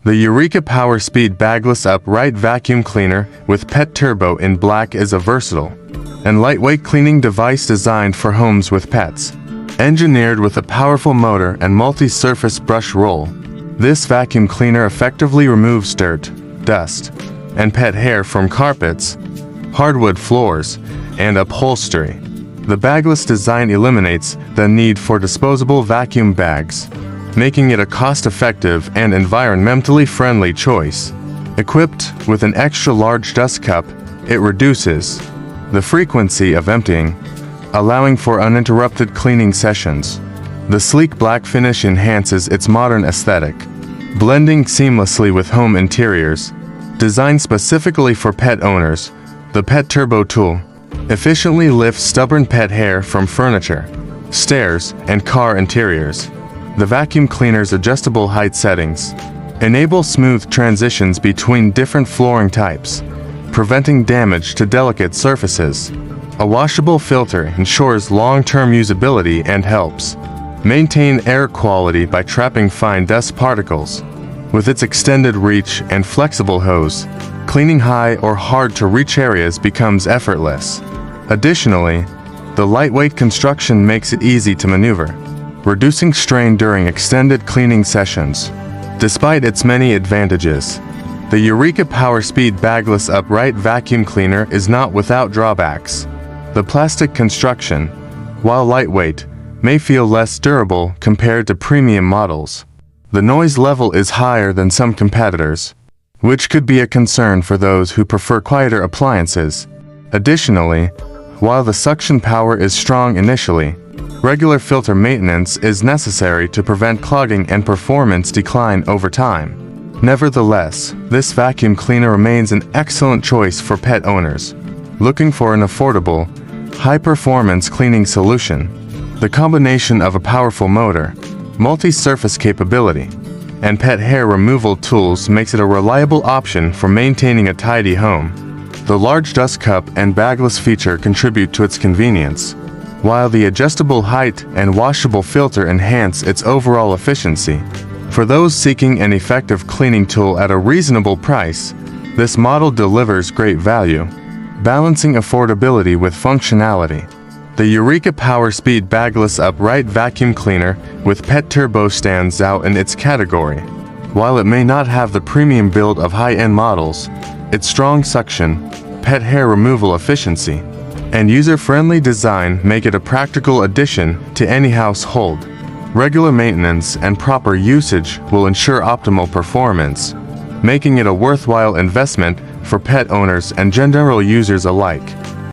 The Eureka PowerSpeed Bagless Upright Vacuum Cleaner with Pet Turbo in black is a versatile and lightweight cleaning device designed for homes with pets. Engineered with a powerful motor and multi-surface brush roll, this vacuum cleaner effectively removes dirt, dust, and pet hair from carpets, hardwood floors, and upholstery. The bagless design eliminates the need for disposable vacuum bags, making it a cost-effective and environmentally friendly choice. Equipped with an extra-large dust cup, it reduces the frequency of emptying, allowing for uninterrupted cleaning sessions. The sleek black finish enhances its modern aesthetic, blending seamlessly with home interiors. Designed specifically for pet owners, the Pet Turbo tool efficiently lifts stubborn pet hair from furniture, stairs, and car interiors. The vacuum cleaner's adjustable height settings enable smooth transitions between different flooring types, preventing damage to delicate surfaces. A washable filter ensures long-term usability and helps maintain air quality by trapping fine dust particles. With its extended reach and flexible hose, cleaning high or hard-to-reach areas becomes effortless. Additionally, the lightweight construction makes it easy to maneuver, reducing strain during extended cleaning sessions. Despite its many advantages, the Eureka PowerSpeed Bagless Upright Vacuum Cleaner is not without drawbacks. The plastic construction, while lightweight, may feel less durable compared to premium models. The noise level is higher than some competitors, which could be a concern for those who prefer quieter appliances. Additionally, while the suction power is strong initially, regular filter maintenance is necessary to prevent clogging and performance decline over time. Nevertheless, this vacuum cleaner remains an excellent choice for pet owners looking for an affordable, high-performance cleaning solution. The combination of a powerful motor, multi-surface capability, and pet hair removal tools makes it a reliable option for maintaining a tidy home. The large dust cup and bagless feature contribute to its convenience, while the adjustable height and washable filter enhance its overall efficiency. For those seeking an effective cleaning tool at a reasonable price, this model delivers great value, balancing affordability with functionality. The Eureka PowerSpeed Bagless Upright Vacuum Cleaner with Pet Turbo stands out in its category. While it may not have the premium build of high-end models, its strong suction, pet hair removal efficiency, and user-friendly design make it a practical addition to any household. Regular maintenance and proper usage will ensure optimal performance, making it a worthwhile investment for pet owners and general users alike.